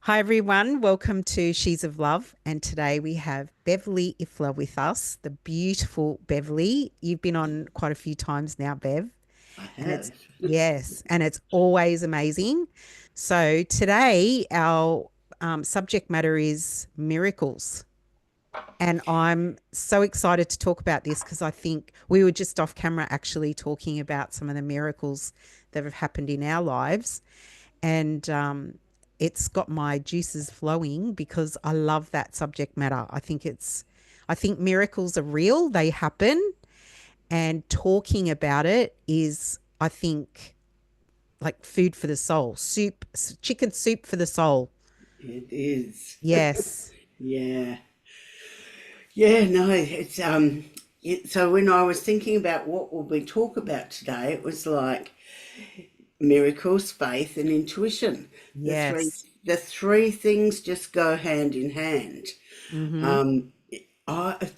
Hi, everyone. Welcome to She's of Love. And today we have Beverley Iffla with us, the beautiful Beverley. You've been on quite a few times now, Bev. I And it's, have. yes, and it's always amazing. So today our subject matter is miracles. And I'm so excited to talk about this because I think we were just off camera actually talking about some of the miracles that have happened in our lives. And it's got my juices flowing because I love that subject matter. I think miracles are real, they happen. And talking about it is, I think, like food for the soul, chicken soup for the soul. It is. Yes. Yeah. Yeah, no, so when I was thinking about what will we talk about today, it was like miracles, faith and intuition. The three Yes. the three things just go hand in hand. Mm-hmm. Um I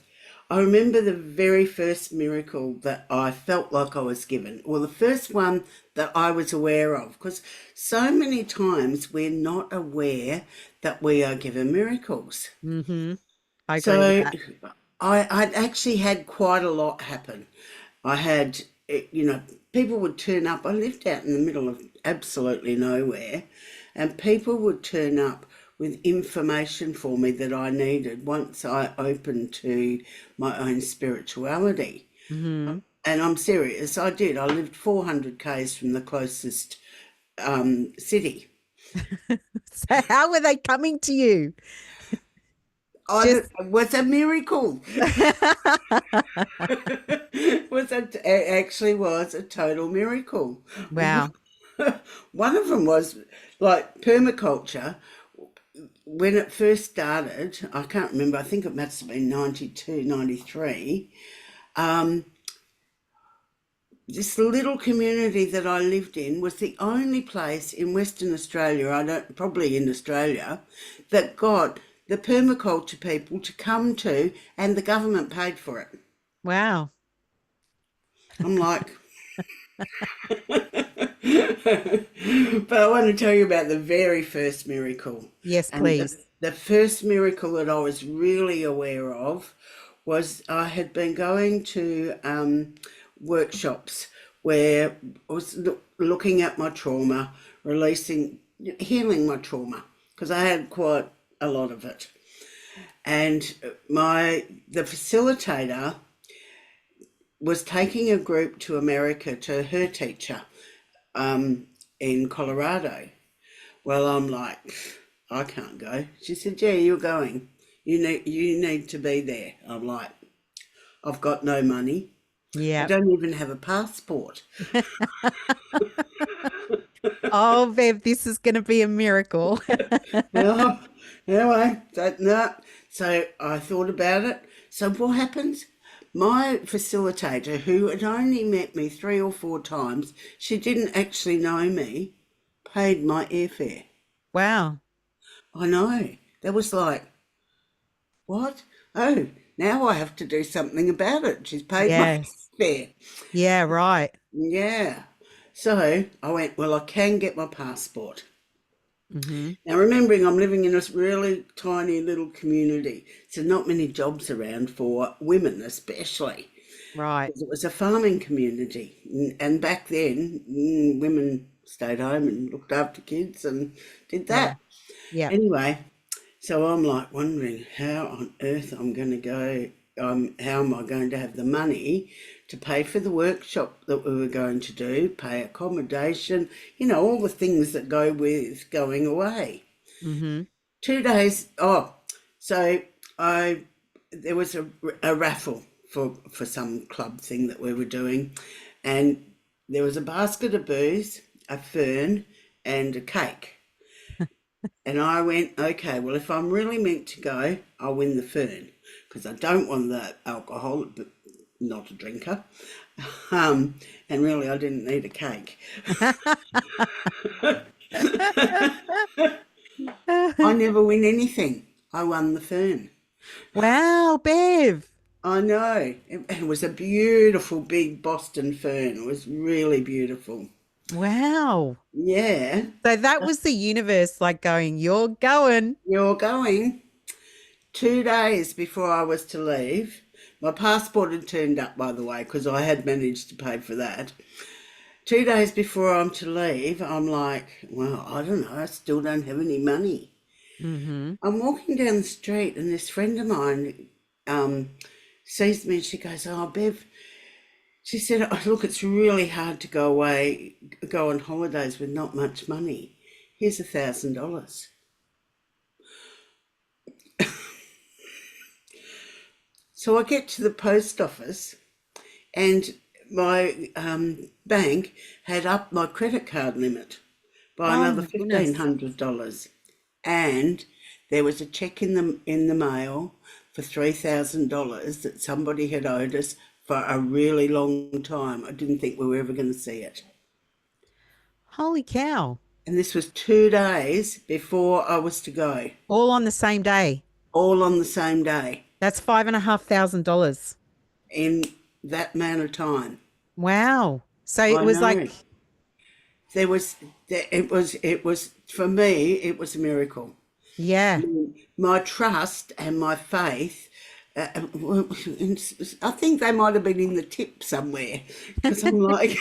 I remember the very first miracle that I felt like I was given. Well, the first one that I was aware of, because so many times we're not aware that we are given miracles. Mm-hmm. I agree with So that. I'd actually had quite a lot happen. I had, people would turn up. I lived out in the middle of absolutely nowhere, and people would turn up with information for me that I needed once I opened to my own spirituality. Mm-hmm. And I'm serious, I did. I lived 400 k's from the closest city. So how were they coming to you? Just It was a miracle. It actually was a total miracle. wow. One of them was like permaculture. When it first started, I can't remember, I think it must have been 92, 93. Um, this little community that I lived in was the only place in Western Australia, probably in Australia, that got the permaculture people to come to, and the government paid for it. Wow. I'm like, but I want to tell you about the very first miracle. Yes, And please. the first miracle that I was really aware of was I had been going to workshops where I was looking at my trauma, releasing, healing my trauma, because I had quite a lot of it. And the facilitator was taking a group to America to her teacher in Colorado. Well, I'm like, I can't go. She said, yeah, you're going. You need to be there. I'm like, I've got no money. I Yeah. don't even have a passport. Oh, Bev, this is going to be a miracle. Well, anyway, no. So I thought about it. So what happens? My facilitator, who had only met me 3 or 4 times, she didn't actually know me, paid my airfare. Wow. I know. That was like, what? Oh, now I have to do something about it. She's paid my Yes. fare. Yeah, right. Yeah. So I went, well, I can get my passport. Mm-hmm. Now, remembering I'm living in a really tiny little community, so not many jobs around for women, especially. Right. Because it was a farming community. And back then, women stayed home and looked after kids and did Yeah. that. Yeah. Anyway, so I'm like wondering how on earth I'm going to go, how am I going to have the money to pay for the workshop that we were going to do, pay accommodation, all the things that go with going away. Mm-hmm. 2 days, so I, there was a raffle for some club thing that we were doing, and there was a basket of booze, a fern, and a cake. And I went, okay, well, if I'm really meant to go, I'll win the fern because I don't want the alcohol, but not a drinker. And really, I didn't need a cake. I never win anything. I won the fern. Wow, Bev. I know. It was a beautiful big Boston fern. It was really beautiful. Wow. Yeah, So that was the universe like going, you're going. you're going. 2 days before I was to leave, my passport had turned up, by the way, because I had managed to pay for that. 2 days before I'm to leave, I'm like, well, I don't know, I still don't have any money. Mm-hmm. I'm walking down the street and this friend of mine um, sees me and she goes, oh, Bev, she said, oh, look, it's really hard to go away, go on holidays with not much money. Here's $1,000. So I get to the post office and my bank had upped my credit card limit by Oh another my goodness. $1,500, and there was a check in the mail for $3,000 that somebody had owed us for a really long time. I didn't think we were ever going to see it, Holy cow. and this was 2 days before I was to go, All on the same day. all on the same day That's $5,500. in that amount of time. Wow. So it I was know. like, It was for me, it was a miracle. yeah. My trust and my faith, I think they might have been in the tip somewhere because I'm like,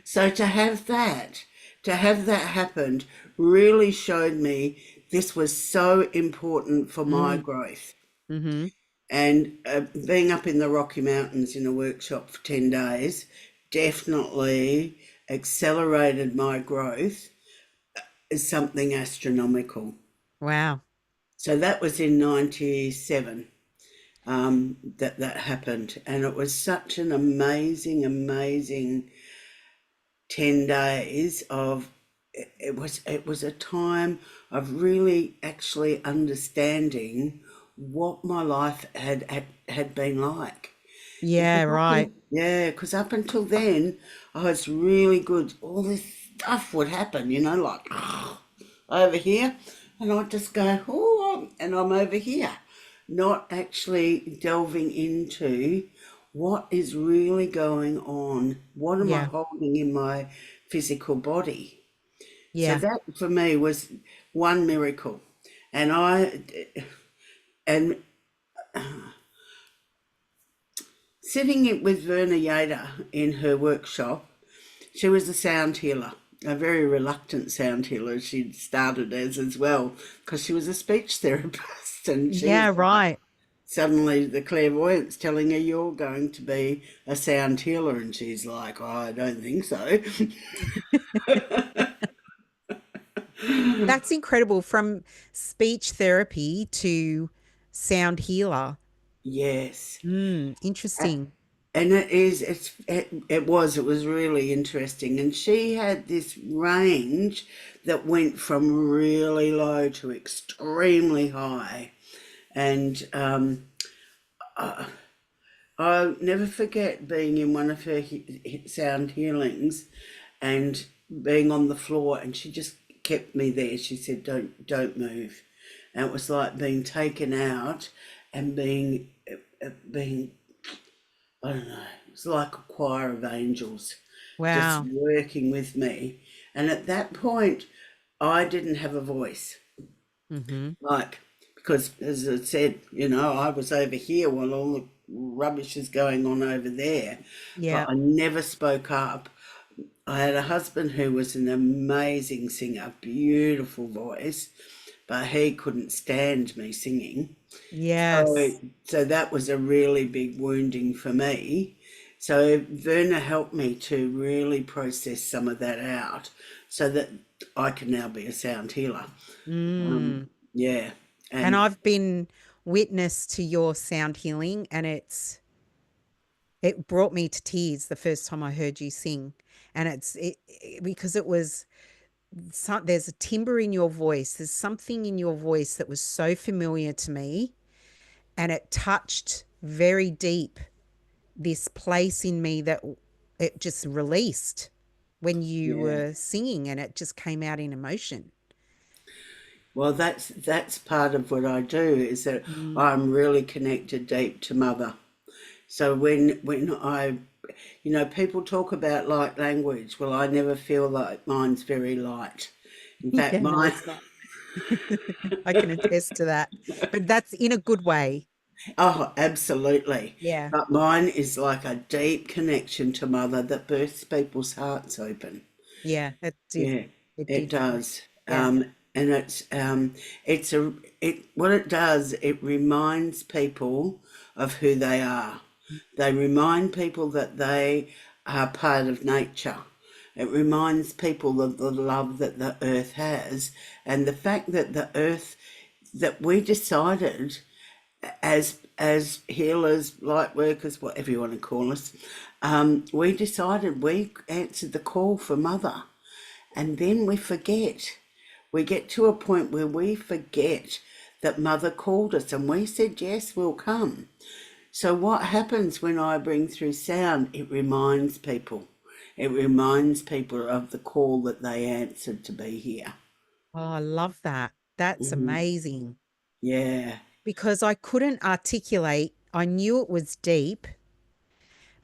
so to have that happened really showed me this was so important for my Mm, growth. mm-hmm. And being up in the Rocky Mountains in a workshop for 10 days definitely accelerated my growth is something astronomical. Wow. So that was in 97 that happened. And it was such an amazing, amazing 10 days of it was a time of really actually understanding what my life had been like. Yeah, Because right. yeah, because up until then, I was really good. All this stuff would happen, like over here, and I'd just go, oh, and I'm over here, not actually delving into what is really going on. What am I Yeah. holding in my physical body? So Yeah. that for me was one miracle, and and sitting with Verna Yater in her workshop. She was a sound healer, a very reluctant sound healer. She'd started as well because she was a speech therapist, and she's Yeah, like right. suddenly the clairvoyance telling her you're going to be a sound healer, and she's like, oh, I don't think so. That's incredible. From speech therapy to sound healer. Yes. Interesting. And it was really interesting. And she had this range that went from really low to extremely high. And I'll never forget being in one of her sound healings and being on the floor, and she just kept me there. She said, "Don't move," and it was like being taken out and being I don't know. It's like a choir of angels just Wow. working with me. And at that point, I didn't have a voice. Mm-hmm. Like, because as I said, I was over here while all the rubbish is going on over there, but Yeah. I never spoke up. I had a husband who was an amazing singer, beautiful voice, but he couldn't stand me singing. So, Yes. so that was a really big wounding for me. So Verna helped me to really process some of that out so that I can now be a sound healer. Mm. Yeah. And And I've been witness to your sound healing, and it brought me to tears the first time I heard you sing. And because it was there's a timbre in your voice. There's something in your voice that was so familiar to me, and it touched very deep this place in me that it just released when you yeah. were singing, and it just came out in emotion. Well, that's part of what I do is that Mm. I'm really connected deep to Mother. So when I, people talk about light language. Well, I never feel like mine's very light. In fact, Yeah, no, mine, it's not. I can attest to that. But that's in a good way. oh, absolutely. Yeah. But mine is like a deep connection to mother that bursts people's hearts open. Yeah, it did. Yeah, It it did for me. does. Yeah. And it's a it what it does, it reminds people of who they are. They remind people that they are part of nature. It reminds people of the love that the earth has, and the fact that the earth, that we decided as healers, light workers, whatever you want to call us, we decided, we answered the call for mother. And then we forget. We get to a point where we forget that mother called us and we said, yes, we'll come. So what happens when I bring through sound? It reminds people. It reminds people of the call that they answered to be here. Oh, I love that. That's Mhm. amazing Yeah, because I couldn't articulate. I knew it was deep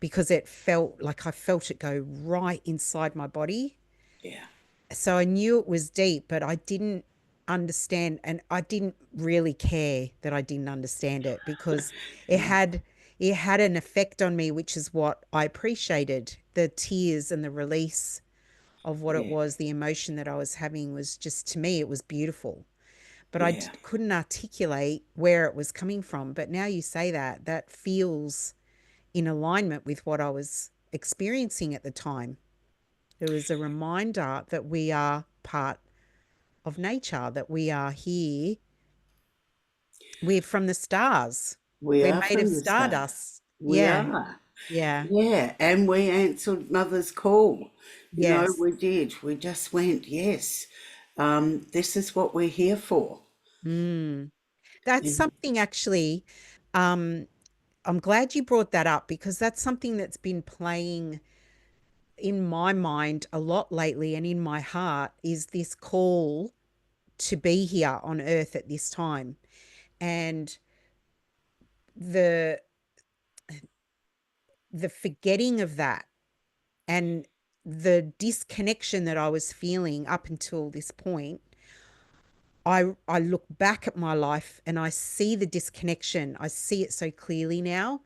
because it felt like I felt it go right inside my body. yeah, So I knew it was deep, but I didn't understand, and I didn't really care that I didn't understand it because it yeah, had it had an effect on me, which is what I appreciated. The tears and the release of what it yeah, was, the emotion that I was having was just, to me, it was beautiful. But I yeah. couldn't articulate where it was coming from. But now you say that, that feels in alignment with what I was experiencing at the time. It was a reminder that we are part of nature, that we are here. We're from the stars. We We're are made of from the start. stardust. We Yeah. are. Yeah. Yeah, and we answered mother's call. Yes. We did. We just went, yes, this is what we're here for. Mm. That's And something actually. Um, I'm glad you brought that up because that's something that's been playing in my mind a lot lately and in my heart is this call to be here on earth at this time. And the the forgetting of that and the disconnection that I was feeling up until this point, I look back at my life and I see the disconnection. I see it so clearly now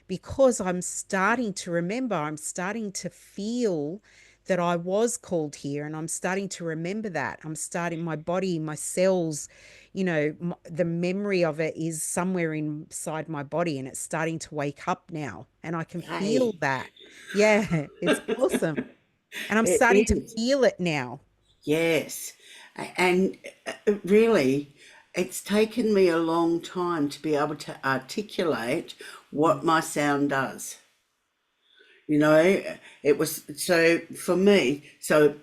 because I'm starting to remember, I'm starting to feel that I was called here and I'm starting to remember that. I'm starting, my body, my cells, the memory of it is somewhere inside my body and it's starting to wake up now and I can feel hey, that. Yeah, it's awesome. And I'm it starting to is. feel it now. Yes. And really, it's taken me a long time to be able to articulate Mm. what my sound does. You know, it was so for me, so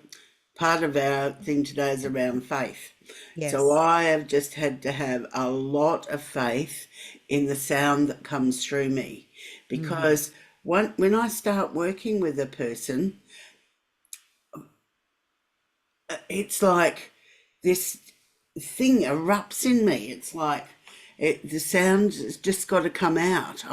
part of our thing today is around faith. So Yes. I have just had to have a lot of faith in the sound that comes through me Hmm. because when I start working with a person, it's like this thing erupts in me. It's like the sound has just got to come out.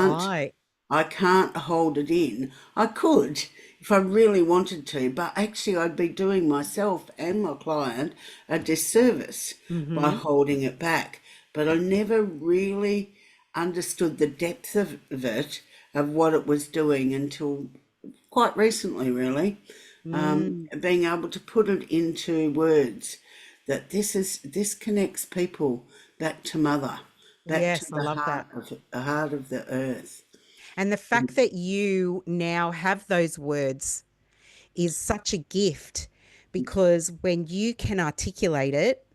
Right. I can't hold it in. I could if I really wanted to, but actually I'd be doing myself and my client a disservice by Hmm. holding it back. But I never really understood the depth of it, of what it was doing until quite recently, really. Mm. Being able to put it into words that this connects people back to mother, back to Yes, I love that. the heart of the earth. And the fact that you now have those words is such a gift because when you can articulate it,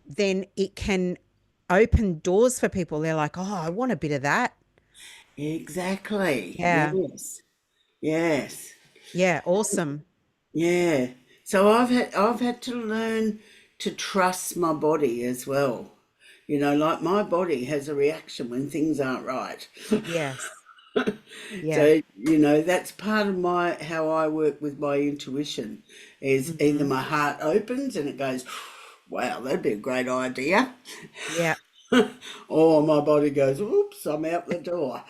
then it can open doors for people. They're like, oh, I want a bit of that. Exactly. Yeah. Yes. Yes. Yeah. Awesome. Yeah. So I've had to learn to trust my body as well. Like my body has a reaction when things aren't right. Yes. Yeah. So, that's part of my how I work with my intuition is either Hmm. my heart opens and it goes, wow, that'd be a great idea. Yeah. Or my body goes, oops, I'm out the door.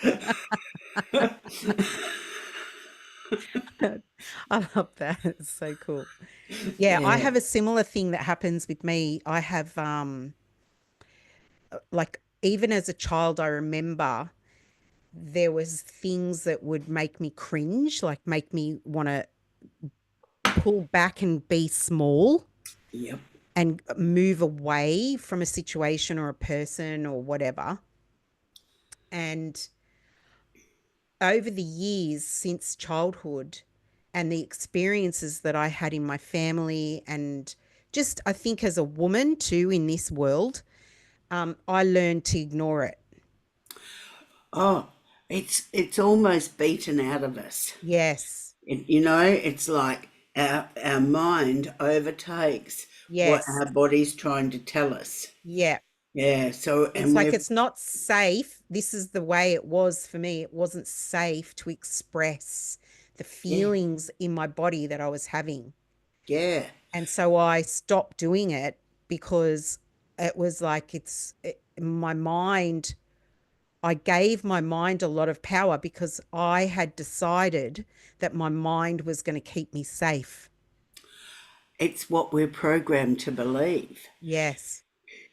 I love that. It's so cool. Yeah, I Yeah. have a similar thing that happens with me. I have like even as a child, I remember there was things that would make me cringe, like make me want to pull back and be small Yep. and move away from a situation or a person or whatever. And over the years since childhood and the experiences that I had in my family, and just I think as a woman too in this world, I learned to ignore it. Oh, it's almost beaten out of us. Yes. It's like our mind overtakes what Yes. our body's trying to tell us. Yeah. Yeah, so It's and like we're it's not safe. This is the way it was for me. It wasn't safe to express the yeah, feelings in my body that I was having. yeah. And so I stopped doing it because it was like my mind, I gave my mind a lot of power because I had decided that my mind was going to keep me safe. It's what we're programmed to believe. Yes.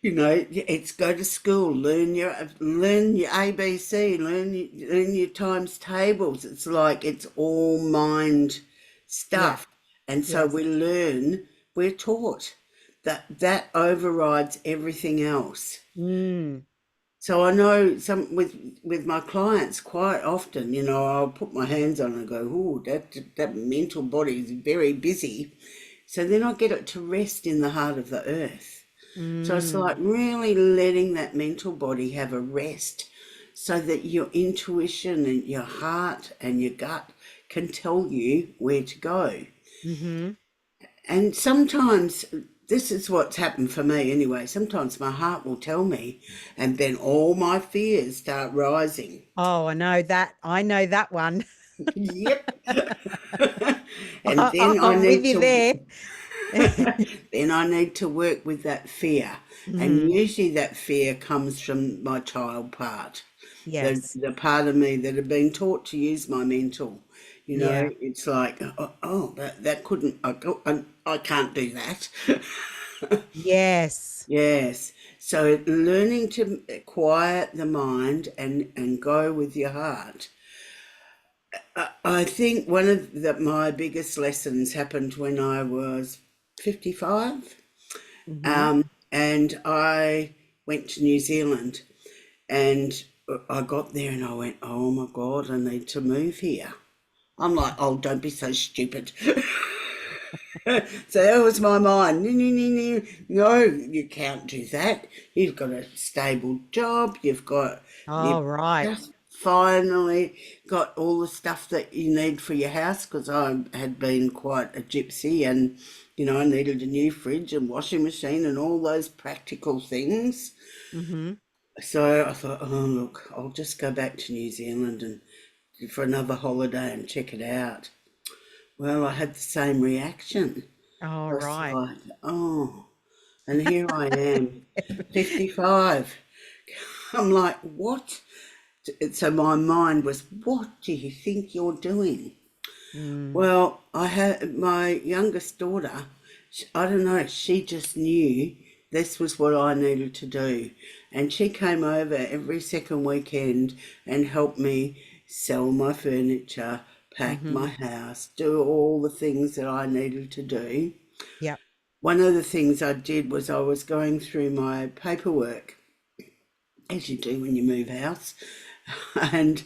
It's go to school, learn your ABC, learn your times tables. It's like it's all mind Yeah. stuff, and so Yes. we're taught that overrides everything else. Mm. So I know some with my clients quite often, I'll put my hands on and go, "Oh, that mental body is very busy." So then I get it to rest in the heart of the earth. So it's Mm. like really letting that mental body have a rest so that your intuition and your heart and your gut can tell you where to go. Mm-hmm. And sometimes this is what's happened for me anyway. Sometimes my heart will tell me, and then all my fears start rising. Oh, I know that. I know that one. Yep. And then I I'm with need you to there. then I need to work with that fear. And Mhm. usually that fear comes from my child part, the Yes. the part of me that had been taught to use my mental. Yeah. It's like, oh, that couldn't, I can't do that. Yes. Yes. So learning to quiet the mind and go with your heart. I think one of my biggest lessons happened when I was 55. Hmm. And I went to New Zealand, and I got there and I went, oh my God, I need to move here. I'm like, oh, don't be so stupid. So that was my mind. No, no, no, no, no, you can't do that. You've got a stable job. Oh, You've right. just finally got all the stuff that you need for your house because I had been quite a gypsy and, I needed a new fridge and washing machine and all those practical things. Hmm. So I thought, oh, look, I'll just go back to New Zealand and for another holiday and check it out. Well, I had the same reaction. Oh, I was right. like, oh, and here I am, 55. I'm like, what? So my mind was, what do you think you're doing? Mm. Well, I had my youngest daughter, I don't know, she just knew this was what I needed to do. And she came over every second weekend and helped me sell my furniture, pack Hmm. my house, do all the things that I needed to do. Yep. One of the things I did was I was going through my paperwork, as you do when you move house, and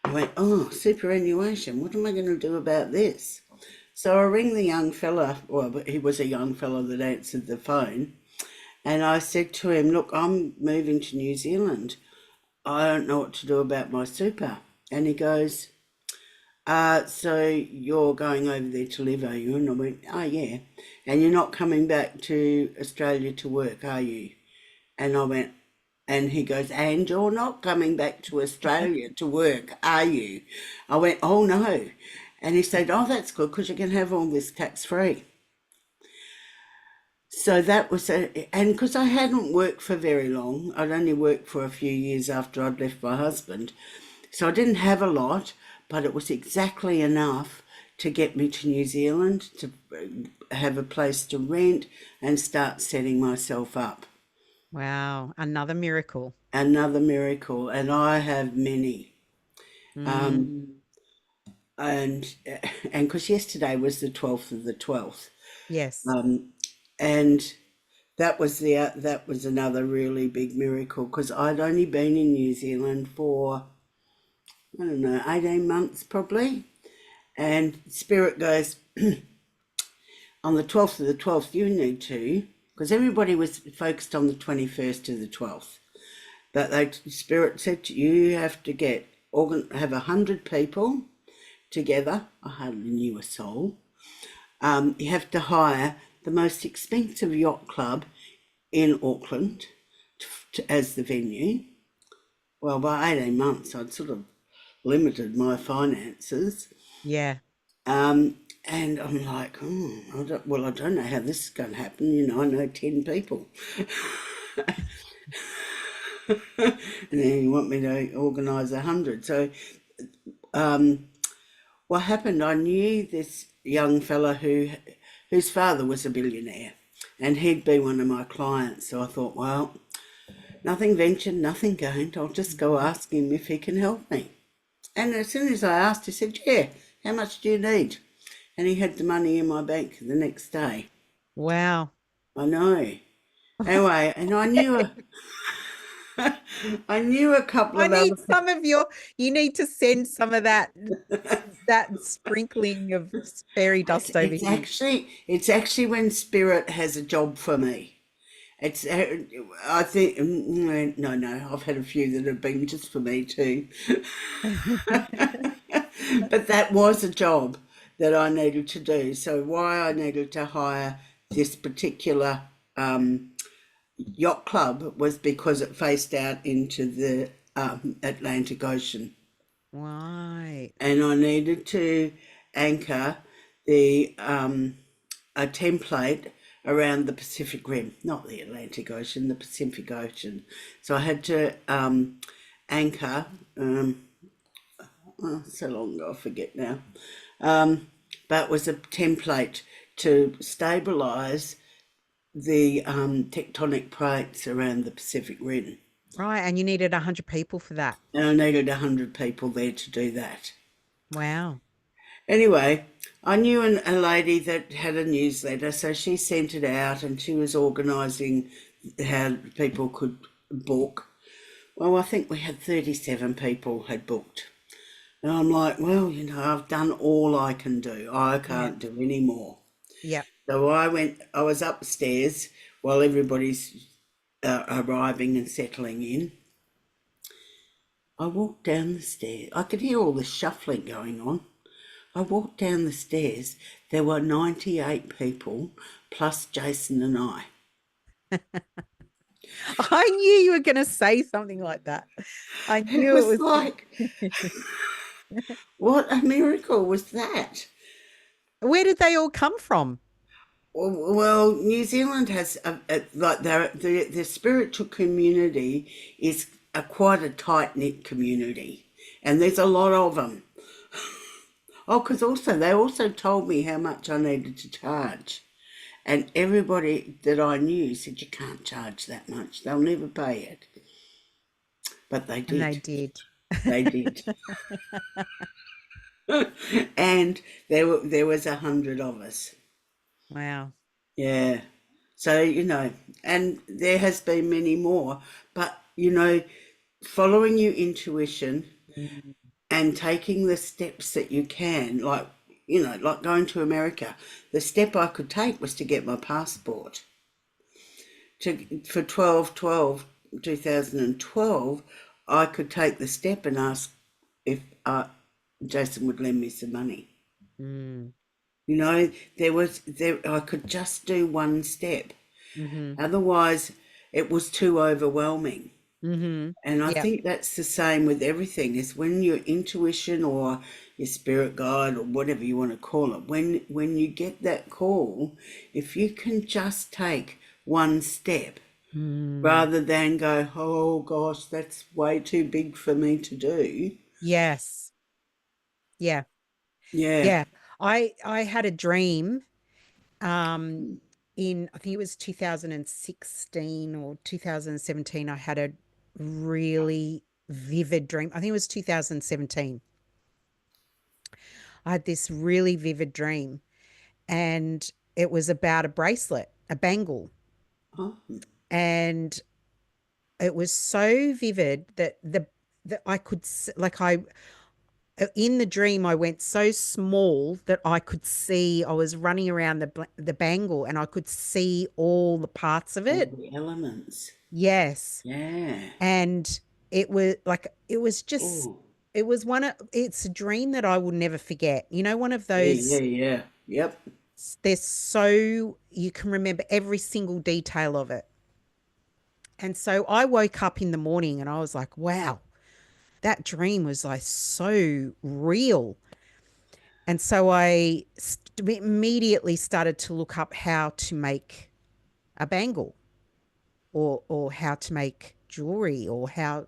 I went, oh, superannuation, what am I going to do about this? So I ring the young fella, well, he was a young fella that answered the phone, and I said to him, look, I'm moving to New Zealand. I don't know what to do about my super. And he goes, so you're going over there to live, are you? And I went, oh, yeah. And you're not coming back to Australia to work, are you? And I went, and he goes, and you're not coming back to Australia to work, are you? I went, oh, no. And he said, oh, that's good because you can have all this tax free. So that was and because I hadn't worked for very long, I'd only worked for a few years after I'd left my husband. So I didn't have a lot, but it was exactly enough to get me to New Zealand to have a place to rent and start setting myself up. Wow, another miracle. Another miracle, and I have many. Um, Mm, and and because yesterday was the 12th of the 12th, yes. um, and that was another really big miracle because I'd only been in New Zealand for I don't know 18 months probably, and Spirit goes on the 12th of the 12th you need to because everybody was focused on the 21st to the 12th, but they Spirit said you have to have 100 people together. I hardly knew a soul. You have to hire the most expensive yacht club in Auckland as the venue. Well, by 18 months, I'd sort of limited my finances. Yeah. And I'm like, I don't know how this is going to happen. You know, I know 10 people. And then you want me to organise 100. So what happened, I knew this young fella whose father was a billionaire. And he'd be one of my clients. So I thought, well, nothing ventured, nothing gained. I'll just go ask him if he can help me. And as soon as I asked, he said, yeah, how much do you need? And he had the money in my bank the next day. Wow. I know. Anyway, and I knew a couple I of need other some of your, you need to send some of that sprinkling of fairy dust over here. it's actually when Spirit has a job for me. It's I think no, I've had a few that have been just for me too. But that was a job that I needed to do. So why I needed to hire this particular yacht club was because it faced out into the Atlantic Ocean, Right. and I needed to anchor the a template around the Pacific Rim, not the Atlantic Ocean, the Pacific Ocean. So I had to anchor. So long ago, I forget now. But it was a template to stabilise the tectonic plates around the Pacific Rim. Right. And you needed 100 people for that. And I needed 100 people there to do that. Wow. Anyway, I knew a lady that had a newsletter, so she sent it out and she was organising how people could book. Well, I think we had 37 people had booked. And I'm like, well, I've done all I can do. I Yeah. can't do any more. Yep. So I was upstairs while everybody's arriving and settling in. I walked down the stairs. I could hear all the shuffling going on. I walked down the stairs. There were 98 people plus Jason and I. I knew you were going to say something like that. I It knew was it like, was. what a miracle was that? Where did they all come from? Well, New Zealand has like the spiritual community is quite a tight knit community, and there's a lot of them. Oh, because also they also told me how much I needed to charge, and everybody that I knew said you can't charge that much; they'll never pay it. But they And they did. did. They did, and there was 100 of us. Wow. Yeah. So, and there has been many more, but following your intuition Mm. and taking the steps that you can, like going to America, the step I could take was to get my passport. For 2012, I could take the step and ask if Jason would lend me some money. Mm. I could just do one step. Hmm. Otherwise, it was too overwhelming. Mm-hmm. And I Yep. think that's the same with everything, is when your intuition or your spirit guide or whatever you want to call it, when you get that call, if you can just take one step Mm. rather than go, oh gosh, that's way too big for me to do. Yes. Yeah. Yeah. Yeah. I had a dream um in I think it was 2016 or 2017. I had a really vivid dream. I think it was 2017. I had this really vivid dream, and it was about a bracelet, a bangle. Oh, And it was so vivid that that I could like I in the dream I went so small that I could see. I was running around the bangle and I could see all the parts of all it. the elements. Yes. Yeah. And it was like it was just Oh, it was one of it's a dream that I will never forget. You know, one of yeah, yeah, those. yeah. Yep. They're so you can remember every single detail of it. And so I woke up in the morning and I was like, wow, that dream was like so real. And so immediately started to look up how to make a bangle, or how to make jewelry, or how,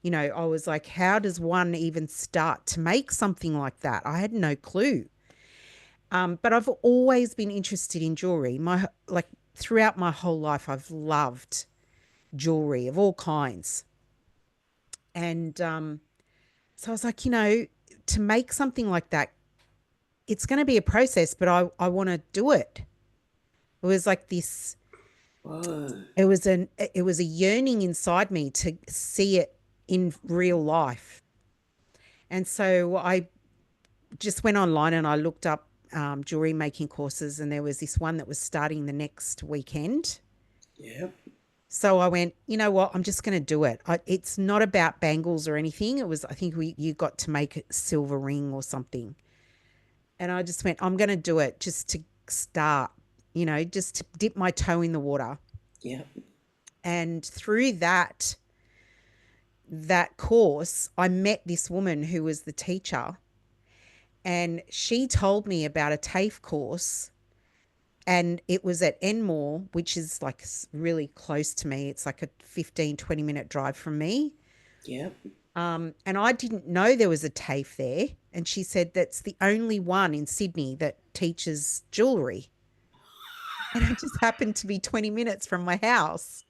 I was like, how does one even start to make something like that? I had no clue. But I've always been interested in jewelry. Throughout my whole life, I've loved jewelry of all kinds. And so I was like, to make something like that, it's going to be a process, but I want to do it. It was like this. Whoa. It was a yearning inside me to see it in real life. And so I just went online and I looked up jewelry making courses, and there was this one that was starting the next weekend. Yep. So I went, you know what? I'm just going to do it. It's not about bangles or anything. It was, I think you got to make a silver ring or something. And I just went, I'm going to do it just to start, just to dip my toe in the water. Yep. And through that course, I met this woman who was the teacher, and she told me about a TAFE course, and it was at Enmore, which is like really close to me. It's like a 15-20 minute drive from me. Yep. And I didn't know there was a TAFE there. And she said that's the only one in Sydney that teaches jewelry. And it just happened to be 20 minutes from my house.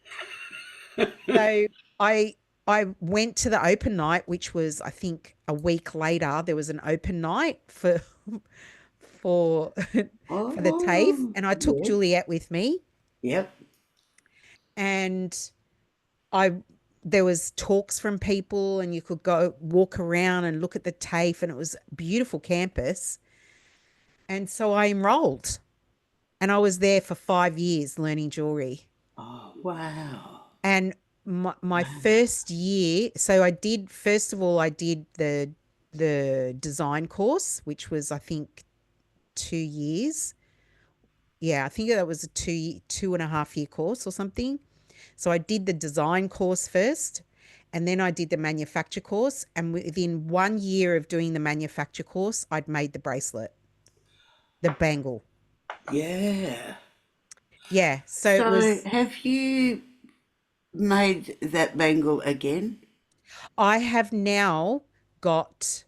So I I went to the open night, which was, I think, a week later. There was an open night for for the TAFE, Oh, and I took yes. Juliet with me. Yep. And I there was talks from people, and you could go walk around and look at the TAFE, and it was a beautiful campus. And so I enrolled, and I was there for 5 years learning jewelry. Oh, wow. And my Wow. first year, so I did, first of all, I did the design course, which was, I think, 2 years. Yeah, I think that was a 2.5 year course or something. So I did the design course first, and then I did the manufacture course. And within 1 year of doing the manufacture course, I'd made the bracelet, the bangle. Yeah. Yeah. So it So, was, have you made that bangle again? I have now got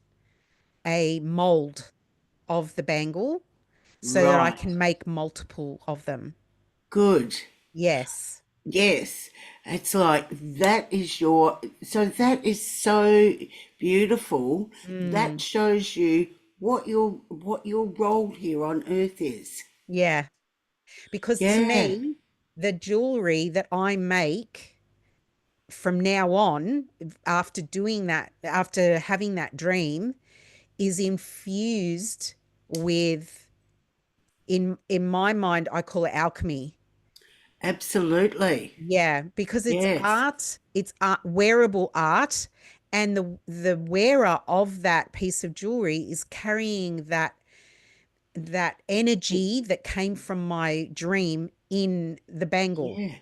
a mold of the bangle so that I Right. can make multiple of them. Good. Yes. Yes. It's like that is your, so that is so beautiful. That Mm, shows you what your role here on earth is. yeah. Because to Yeah. me, the jewelry that I make from now on, after doing that, after having that dream, is infused with, in my mind, I call it alchemy. Absolutely. Yeah, because it's Yes. art, it's art, wearable art, and the wearer of that piece of jewelry is carrying that energy that came from my dream in the bangle. Yeah.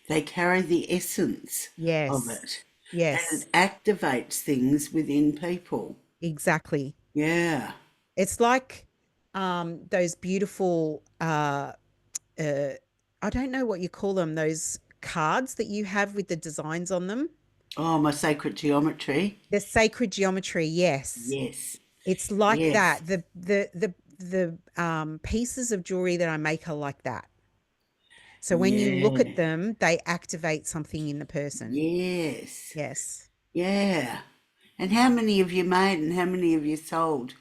They carry the essence of Yes. it. and Yes, it activates things within people. exactly. Yeah. It's like those beautiful uh I don't know what you call them, those cards that you have with the designs on them. Oh, my sacred geometry. The sacred geometry, yes. Yes. It's like Yes. that. The pieces of jewelry that I make are like that. So when you look at Yeah. them, they activate something in the person. Yes. Yes. Yeah. And how many have you made and how many have you sold?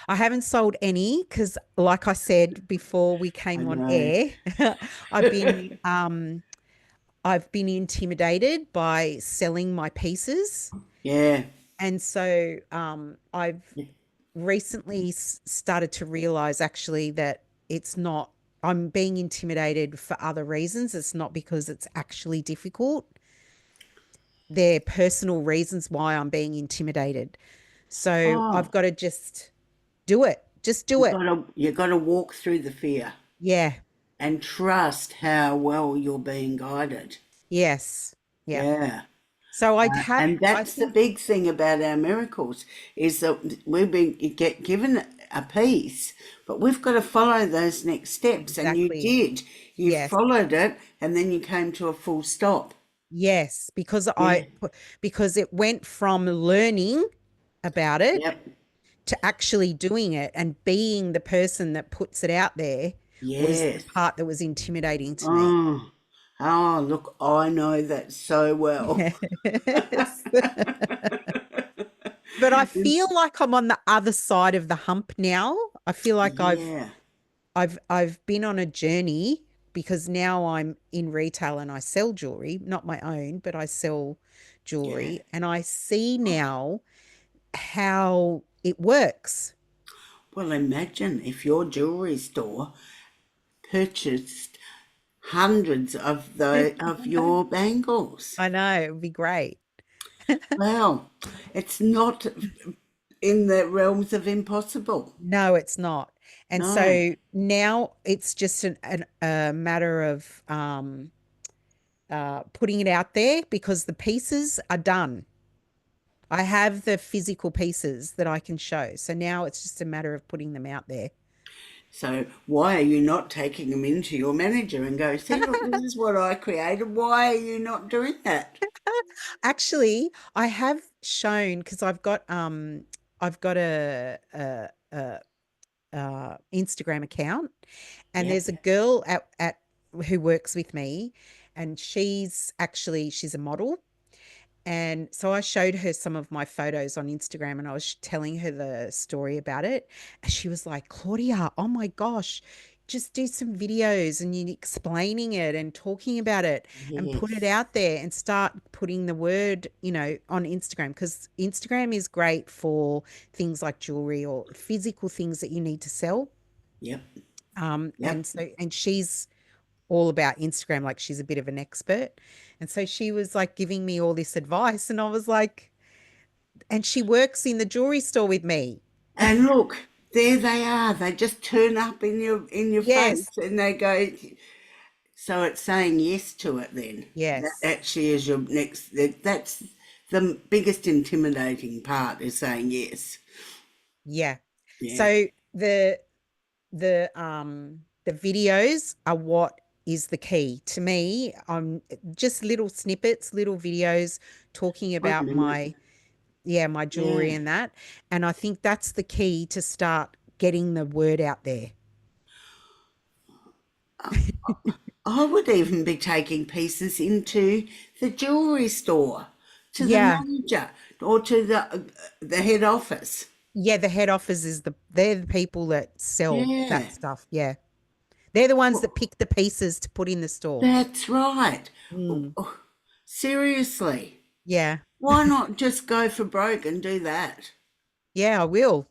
I haven't sold any because, like I said before we I came on know. air, I've been I've been intimidated by selling my pieces. Yeah. And so I've recently started to realize actually that it's not, I'm being intimidated for other reasons. It's not because it's actually difficult. They're personal reasons why I'm being intimidated. So I've Oh, got to just do it. Just do it. you gotta walk through the fear Yeah. and trust how well you're being guided. Yes. Yeah. Yeah. So I'd have, And I that's the think, big thing about our miracles is that we've been get given a piece, but we've got to follow those next steps. And you exactly. did. You Yes. followed it, and then you came to a full stop. Yes. Yeah. Because it went from learning about it Yep. to actually doing it and being the person that puts it out there was the Yes. part that was intimidating to me. Oh. Oh, look, I know that so well. Yes. But I feel like I'm on the other side of the hump now. I feel like Yeah. I've been on a journey because now I'm in retail and I sell jewelry, not my own, but I sell Yeah. jewelry and I see now how it works. Well, imagine if your jewelry store purchased hundreds of your bangles. I know, it would be great. Well, it's not in the realms of impossible. No, it's not. And No. so now it's just a matter of putting it out there because the pieces are done. I have the physical pieces that I can show. So now it's just a matter of putting them out there. So why are you not taking them into your manager and go, see, look, this is what I created. Why are you not doing that? Actually, I have shown because I've got a Instagram account, and Yep, there's a girl at who works with me, and she's a model. And so I showed her some of my photos on Instagram and I was telling her the story about it. And she was like, Claudia, oh my gosh, just do some videos and you explaining it and talking about it and put it yes, out there and start putting the word, on Instagram because Instagram is great for things like jewelry or physical things that you need to sell. yep, And yep. so, and she's all about Instagram, like she's a bit of an expert. And so she was like giving me all this advice, and I was like, and she works in the jewelry store with me. And look, there they are. They just turn up in your Yes, face and they go, so it's saying yes to it then. That yes, actually is your next, that's the biggest intimidating part is saying yes. yeah. Yeah. So the videos are what is the key to me. Just little snippets, little videos talking 1 about minute. my jewelry Yeah. and that. And I think that's the key to start getting the word out there. I would even be taking pieces into the jewelry store, to the Yeah. manager, or to the head office. Yeah, the head office they're the people that sell Yeah, that stuff. Yeah. They're the ones that well, pick the pieces to put in the store. that's right. Oh, Mm. oh, seriously, Yeah. why not just go for broke and do that? Yeah, I will.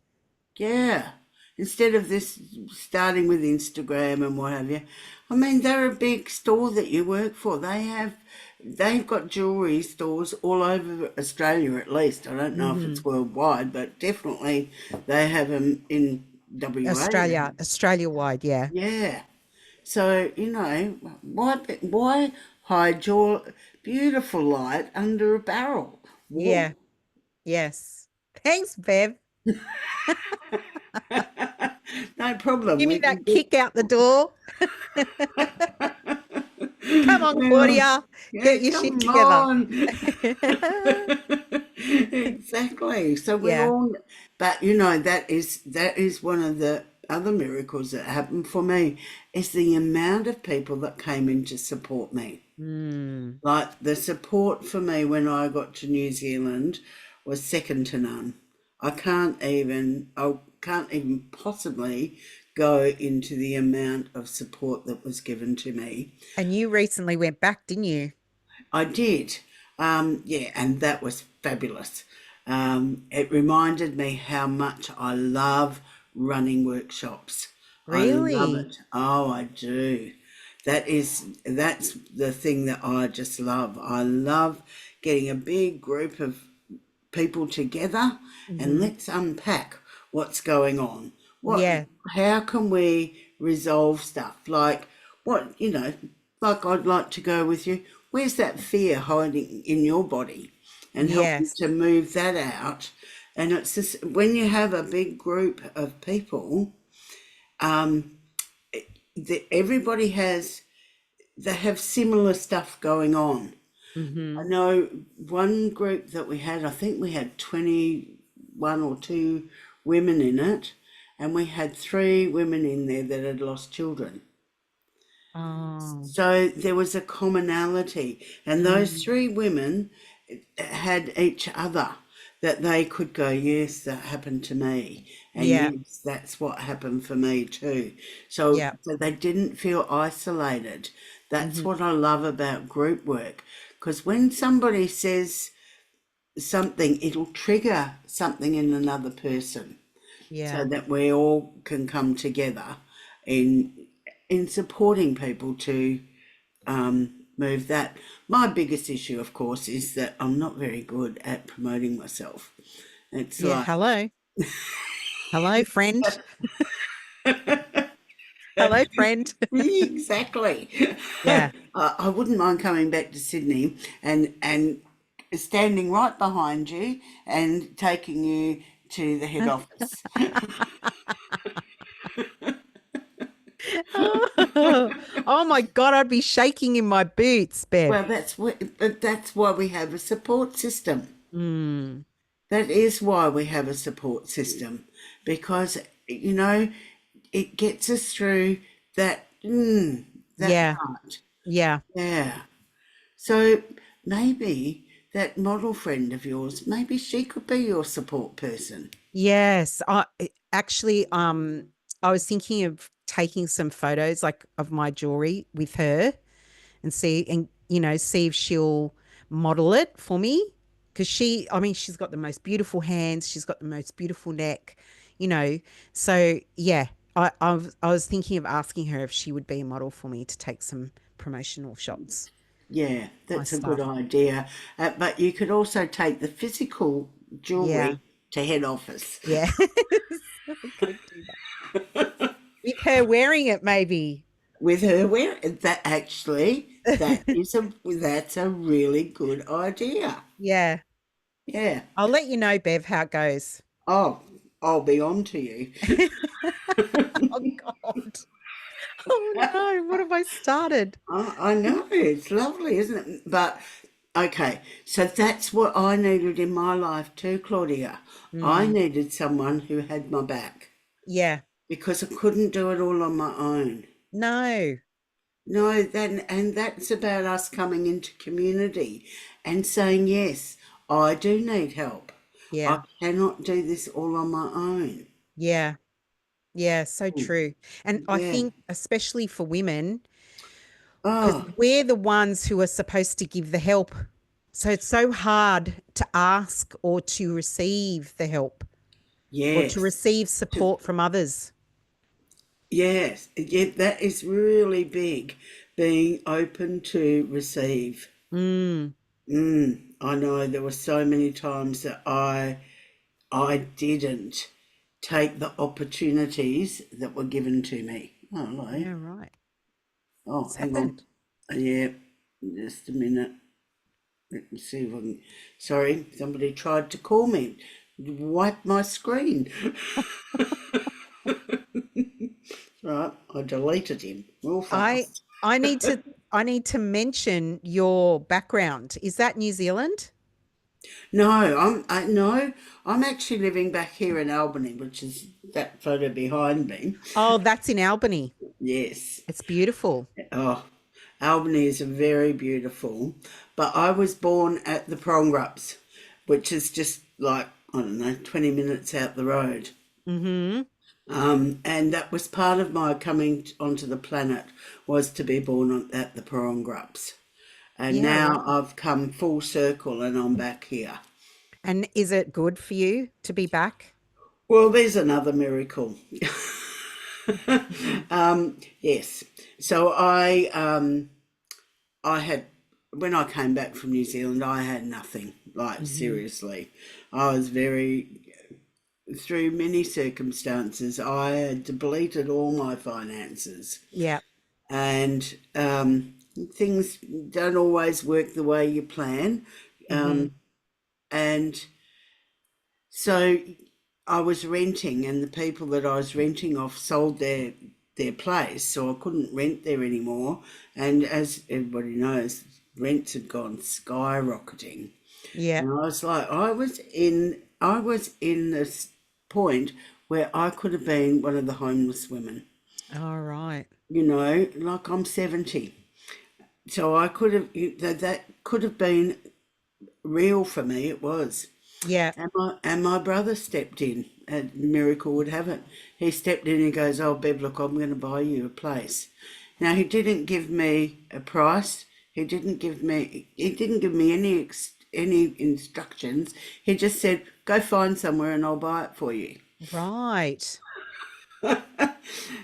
Yeah, instead of this starting with Instagram and what have you. I mean, they're a big store that you work for. They've got jewelry stores all over Australia at least. I don't know if Hmm. it's worldwide, but definitely they have them in WA. Australia wide, yeah. Yeah. So, why hide your beautiful light under a barrel? Yeah. Yes. Thanks, Bev. No problem. Give me We can that get. kick out the door. Come on, Well, Claudia. yeah, Get your shit come together. on. Exactly. So we Yeah. all, but that is one of the other miracles that happened for me is the amount of people that came in to support me. Mm. Like the support for me when I got to New Zealand was second to none. I can't even possibly go into the amount of support that was given to me. And you recently went back, didn't you? I did. Yeah, and that was fabulous. It reminded me how much I love running workshops. I love Really? it. Oh, I do. That's the thing that I just love. I love getting a big group of people together and Hmm. let's unpack what's going on. Yeah. How can we resolve stuff? Like like I'd like to go with you. Where's that fear hiding in your body? And helping Yes. to move that out. And it's just when you have a big group of people, um, everybody they have similar stuff going on. I Hmm. know one group that we had, I think we had 21 or 2 women in it, and we had 3 women in there that had lost children. Oh. So there was a commonality, and those Mm. 3 women had each other that they could go, yes, that happened to me, and Yeah. yes, that's what happened for me too. So, Yeah. so they didn't feel isolated. That's Hmm. what I love about group work, because when somebody says something, it'll trigger something in another person, so Yeah. that we all can come together in in supporting people to move that. My biggest issue, of course, is that I'm not very good at promoting myself. It's Yeah. like, Hello. Hello, friend. Hello, friend. exactly. Yeah. I wouldn't mind coming back to Sydney and standing right behind you and taking you to the head office. Oh, oh my God, I'd be shaking in my boots, Well, Bev. that's why we have a support system. Mm. That is why we have a support system, because you know it gets us through that Yeah. part. Yeah. Yeah. So maybe that model friend of yours, maybe she could be your support person. Yes. Actually, I was thinking of taking some photos like of my jewelry with her and see if she'll model it for me. Because I mean, she's got the most beautiful hands, she's got the most beautiful neck, you know. So yeah, I was thinking of asking her if she would be a model for me to take some promotional shots. Yeah, My that's a good stuff. idea. But you could also take the physical Yeah. jewelry to head office. Yeah. I could do that. With her wearing it, maybe. With her wearing that, actually, that's a really good idea. Yeah. Yeah. I'll let you know, Bev, how it goes. Oh, I'll be on to you. Oh God. Oh no, what have I started? I know it's lovely, isn't it? But okay, so that's what I needed in my life too, Claudia. I Mm, needed someone who had my back yeah. because I couldn't do it all on my own. No. No, then, and that's about us coming into community and saying, yes, I do need help. I Yeah. cannot do this all on my own. Yeah. Yeah. So true. And I Yeah. think, especially for women, because Oh, we're the ones who are supposed to give the help. So it's so hard to ask or to receive the help or to yes. receive To, support from others. yes. Yeah, that is really big, being open to receive. Mm, I know there were so many times that I didn't take the opportunities that were given to me. Oh, hello. yeah, right. Oh, What's hang on. happened? Yeah, just a minute. Let me see if I can. Sorry, somebody tried to call me. Wipe my screen. Right, I deleted him real I fast. I need to I need to mention your background. Is that New Zealand? No, no, I'm actually living back here in Albany, which is that photo behind me. Oh, that's in Albany. Yes. It's beautiful. Oh, Albany is very beautiful. But I was born at the Prongrups, which is just like, I don't know, 20 minutes out the road. Mm-hmm. And that was part of my coming onto the planet was to be born at the Prongrups. And Yeah, now right. I've come full circle and I'm back here. And is it good for you to be back? Well, there's another miracle. Yes. So I had when I came back from New Zealand, I had nothing. Like Hmm. seriously, I was very through many circumstances. I had depleted all my finances, Yeah. and things don't always work the way you plan. Hmm. And so I was renting, and the people that I was renting off sold their place, so I couldn't rent there anymore. And as everybody knows, rents had gone skyrocketing, Yeah. and I was like, I was in this point where I could have been one of the homeless women. All right. Like I'm 70, so I could have that could have been real for me. It was. Yeah. And my brother stepped in, and miracle would have it. He stepped in and he goes, "Oh, Bev, look, I'm going to buy you a place." Now he didn't give me a price. He didn't give me any instructions. He just said, "Go find somewhere and I'll buy it for you." Right.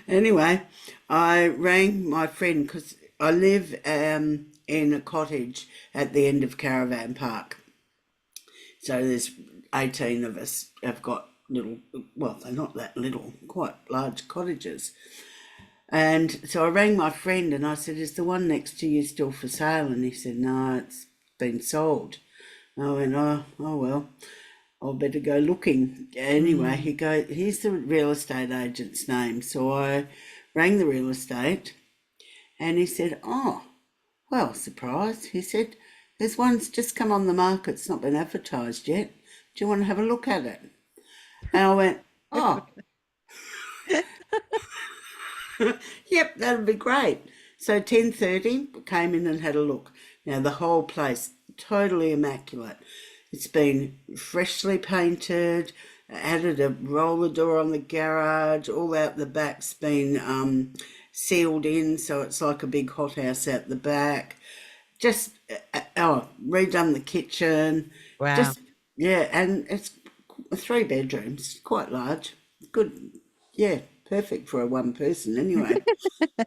Anyway, I rang my friend because I live in a cottage at the end of Caravan Park. So there's 18 of us have got little, well, they're not that little, quite large cottages. And so I rang my friend and I said, "Is the one next to you still for sale?" And he said, "No, it's been sold." I went, "Oh well, I'll better go looking." Anyway, Mm. he goes, "Here's the real estate agent's name." So I rang the real estate and he said, "Oh, well, surprise." He said, "There's one's just come on the market. It's not been advertised yet. Do you want to have a look at it?" And I went, "Oh, yep, that'd be great." So 10:30 came in and had a look. Now the whole place totally immaculate. It's been freshly painted, added a roller door on the garage, all out the back's been sealed in, so it's like a big hothouse out the back. Just redone the kitchen. Wow. Just yeah, and it's 3 bedrooms, quite large. Good, yeah, perfect for a one person anyway.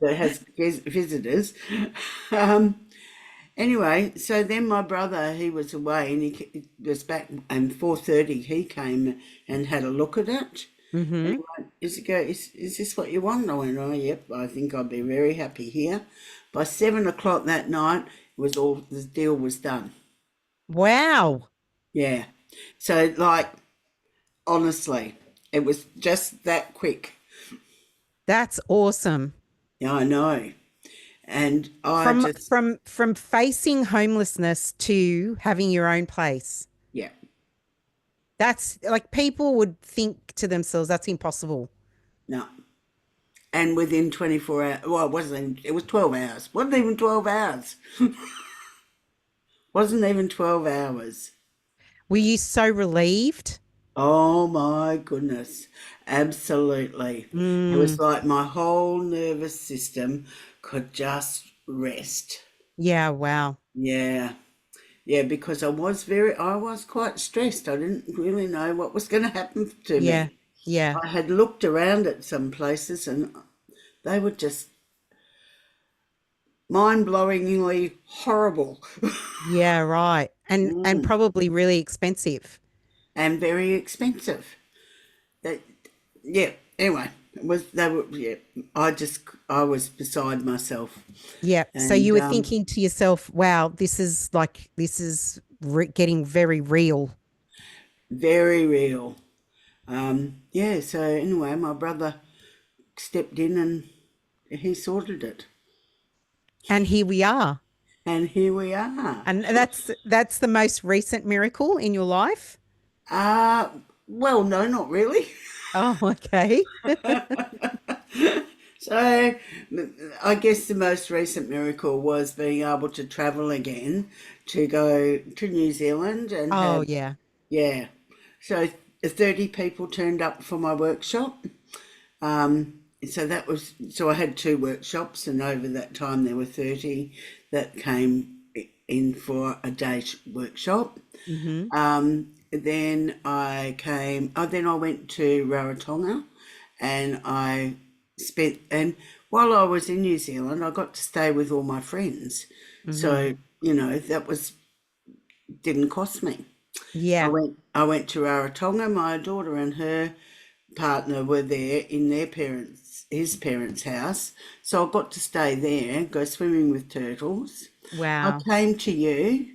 That has visitors. Um, anyway, so then my brother, he was away and he was back, and 4:30 he came and had a look at it. And Mm-hmm. he went, is this what you want? And I went, "Oh, yep, I think I'd be very happy here." By 7 o'clock that night, it was all the deal was done. Wow. Yeah. So like honestly, it was just that quick. That's awesome. Yeah, I know. And I From just from from facing homelessness to having your own place. yeah, That's like people would think to themselves, that's impossible. no. And within 24 hours, well, it was 12 hours. Wasn't even 12 hours. Wasn't even 12 hours. Were you so relieved? Oh my goodness. Absolutely. It was Mm, like my whole nervous system could just rest. yeah, wow. Yeah. Yeah, because I was quite stressed. I didn't really know what was going to happen to Yeah, me. yeah, I had looked around at some places and they were just mind-blowingly horrible. yeah, right. And Mm. probably really expensive. And very expensive. That, yeah. Anyway, was they were yeah, I was beside myself, Yeah. So you and were thinking to yourself, wow, this is getting very real. very real. Yeah, so anyway, my brother stepped in and he sorted it. And here we are. And here we are. And that's the most recent miracle in your life. Uh, well, no, not really. Oh, okay. So I guess the most recent miracle was being able to travel again to go to New Zealand and Oh, have, yeah. yeah. So 30 people turned up for my workshop. So that was, so I had two workshops, and over that time there were 30 that came in for a day workshop. Mm-hmm. Then I went to Rarotonga, and and while I was in New Zealand, I got to stay with all my friends. Mm-hmm. So, that didn't cost me. Yeah. I went to Rarotonga. My daughter and her partner were there in his parents' house. So I got to stay there, go swimming with turtles. I Wow. came to you,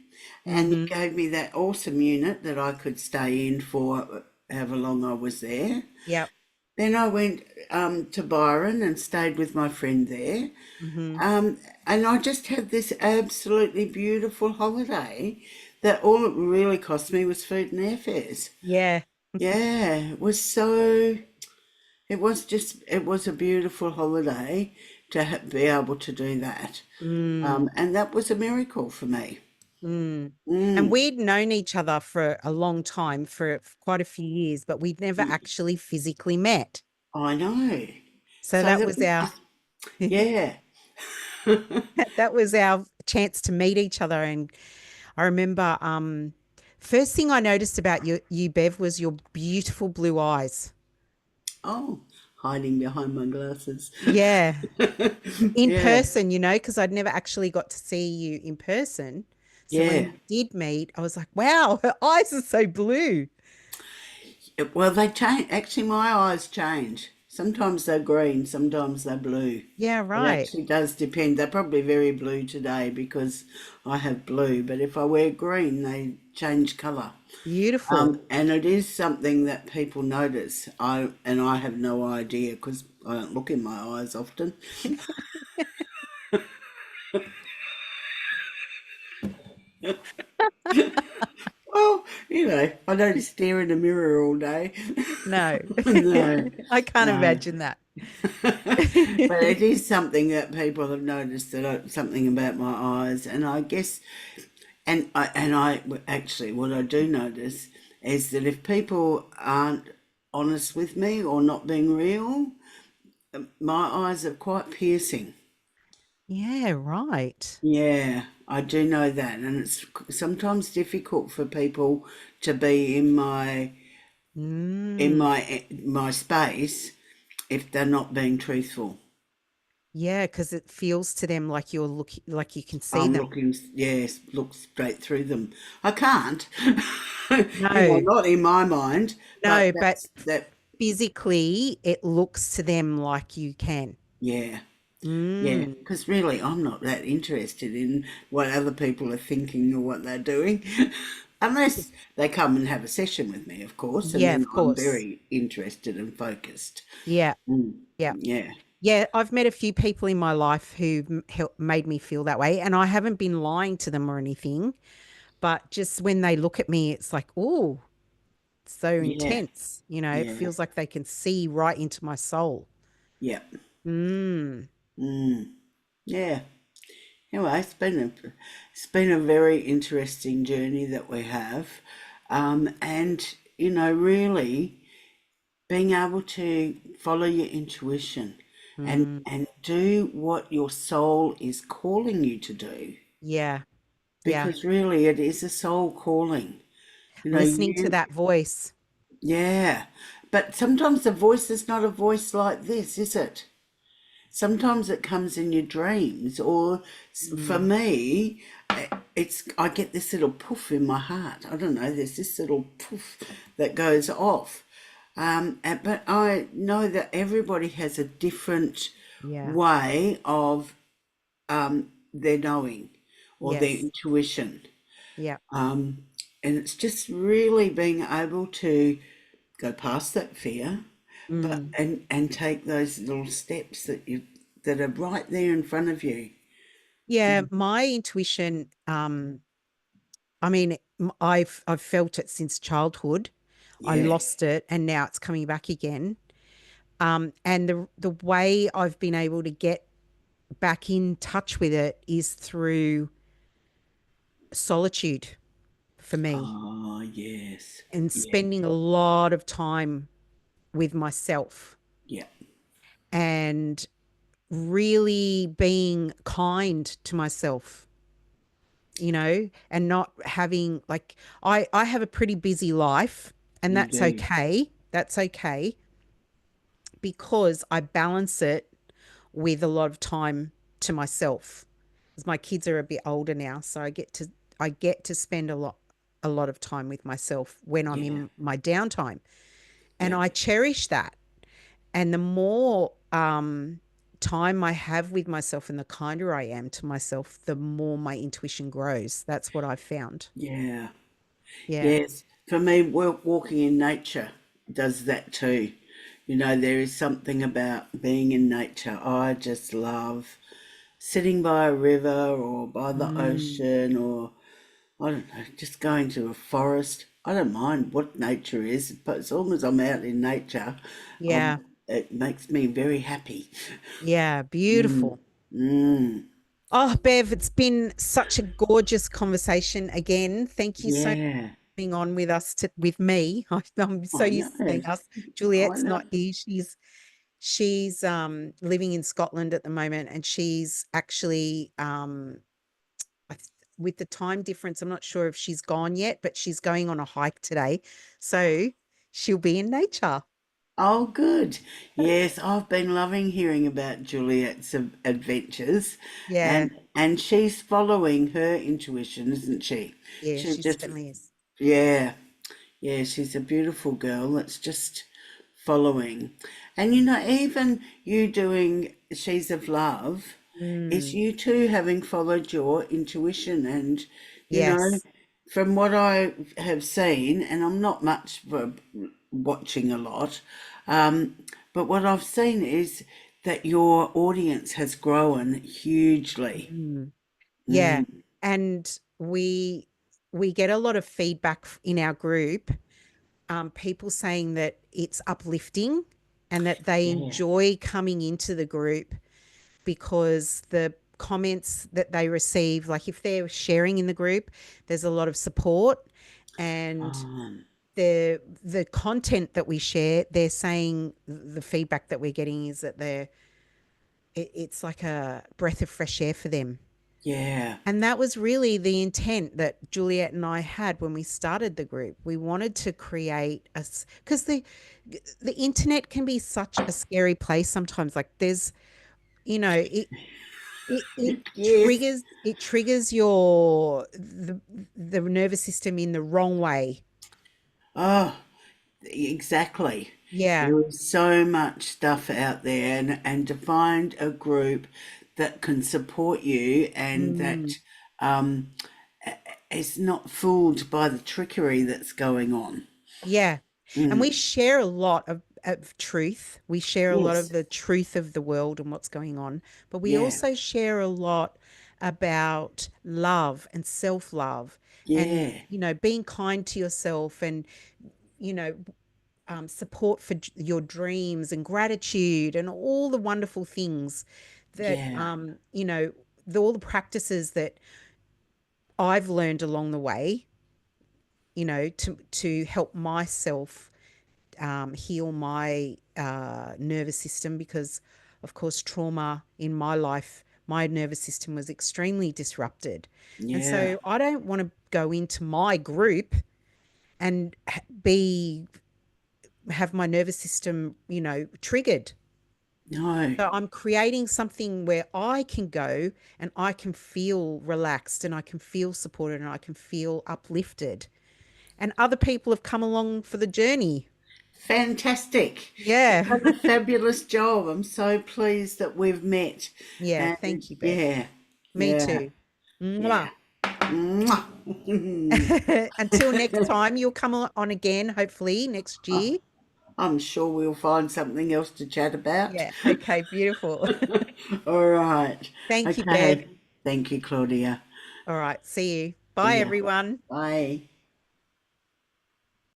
and you Mm-hmm. gave me that awesome unit that I could stay in for however long I was there. Yep. Then I went to Byron and stayed with my friend there. Mm-hmm. And I just had this absolutely beautiful holiday that all it really cost me was food and airfares. Yeah. Yeah, it was a beautiful holiday to be able to do that. Mm. And that was a miracle for me. Mm. And Mm, we'd known each other for a long time, for quite a few years, but we'd never actually physically met. I know. So So that that was was our just, yeah. that was our chance to meet each other. And I remember first thing I noticed about you, Bev, was your beautiful blue eyes. Oh, hiding behind my glasses. Yeah. In Yeah, person, because I'd never actually got to see you in person. So when yeah. we did meet, I was like, wow, her eyes are so blue. Well, they change. Actually, my eyes change. Sometimes they're green, sometimes they're blue. Yeah, It right. actually does depend. They're probably very blue today because I have blue, but if I wear green, they change colour. Beautiful. And it is something that people notice. I have no idea because I don't look in my eyes often. Well, I don't stare in a mirror all day. No, No, I can't no. imagine that. But it is something that people have noticed something about my eyes, and I guess, and I actually what I do notice is that if people aren't honest with me or not being real, my eyes are quite piercing. Yeah, right. Yeah, I do know that, and it's sometimes difficult for people to be Mm. in my space if they're not being truthful. Yeah, because it feels to them like you're looking, like you can see I'm them. looking, yes, look straight through them. I can't, No, not in my mind, but no, but that, physically, it looks to them like you can. yeah, yeah, Mm. because really I'm not that interested in what other people are thinking or what they're doing, unless they come and have a session with me, of course, and Yeah, then of I'm course. very interested and focused. Yeah, Mm, yeah. yeah, Yeah, I've met a few people in my life who've made me feel that way, and I haven't been lying to them or anything, but just when they look at me, it's like, oh, it's so yeah, intense. It yeah, feels like they can see right into my soul. yeah, Mm. mm, yeah. Anyway, it's been a very interesting journey that we have, and really being able to follow your intuition Mm. and do what your soul is calling you to do, Yeah, yeah. because really it is a soul calling. Listening to that voice. Yeah, but sometimes the voice is not a voice like this, is it? Sometimes it comes in your dreams, or for Mm. me, I get this little poof in my heart. I don't know. There's this little poof that goes off, But I know that everybody has a different Yeah. way of their knowing or their Yes. intuition. Yeah. Um, and it's just really being able to go past that fear, but Mm. and take those little steps that are right there in front of you. Yeah, my intuition, I mean, I've felt it since childhood. I Yeah. lost it and now it's coming back again. And the way I've been able to get back in touch with it is through solitude for me Oh, yes. and Yeah. spending a lot of time with myself Yeah. and really being kind to myself, and not having like I have a pretty busy life and You that's do. okay. That's okay because I balance it with a lot of time to myself. As my kids are a bit older now, so I get to spend a lot of time with myself when I'm Yeah. in my downtime. And Yeah. I cherish that. And the more time I have with myself and the kinder I am to myself, the more my intuition grows. That's what I've found. Yeah. Yeah. Yes. For me, walking in nature does that too. You know, there is something about being in nature. I just love sitting by a river or by the Mm, ocean or I don't know, just going to a forest. I don't mind what nature is, but as long as I'm out in nature, yeah. it makes me very happy. Yeah. Mm, Beautiful. mm, Oh, Bev, it's been such a gorgeous conversation again. Thank you so much yeah, for being on with us with me. I'm so I used to know. saying us. I Juliet's know. not here. She's living in Scotland at the moment and she's actually I th- with the time difference, I'm not sure if she's gone yet, but she's going on a hike today. So she'll be in nature. Oh, good. Yes, I've been loving hearing about Juliet's adventures, Yeah. and she's following her intuition, isn't she? Yeah, She she just, certainly is. yeah. Yeah, she's a beautiful girl that's just following. And you know, even you doing She's of Love is Mm, you too having followed your intuition. And, you know, yes. from what I have seen, and I'm not much for watching a lot, um, but what I've seen is that your audience has grown hugely. Mm. Yeah. Mm, And we get a lot of feedback in our group, people saying that it's uplifting and that they yeah. enjoy coming into the group because the comments that they receive, like if they're sharing in the group, there's a lot of support and Um, the content that we share, they're saying the feedback that we're getting is that it's like a breath of fresh air for them. yeah. And that was really the intent that Juliet and I had when we started the group. We wanted to create because the internet can be such a scary place sometimes. Like there's, it it Yes. triggers the nervous system in the wrong way. Oh, exactly. Yeah. There is so much stuff out there, and to find a group that can support you and Mm. that um, is not fooled by the trickery that's going on. Yeah. And we Mm, share a lot of truth. We share a lot of yes, the truth of the world and what's going on. But we yeah, also share a lot about love and self-love and, yeah, being kind to yourself and, you know, support for your dreams and gratitude and all the wonderful things that, yeah, all the practices that I've learned along the way, to help myself heal my nervous system because, of course, trauma in my life, my nervous system was extremely disrupted. And yeah. so I don't want to go into my group and be have my nervous system, triggered. No, So I'm creating something where I can go and I can feel relaxed and I can feel supported and I can feel uplifted. And other people have come along for the journey. fantastic. Yeah. You've done a fabulous job. I'm so pleased that we've met. Yeah. And Thank you, Bev. yeah, Me yeah, too. yeah. Mwah. Mwah. Until next time, you'll come on again, hopefully next year. I'm sure we'll find something else to chat about. Yeah. Okay. Beautiful. All right. Thank you, Bev. Okay. Thank you, Claudia. All right. See you. See Bye, ya. everyone. Bye.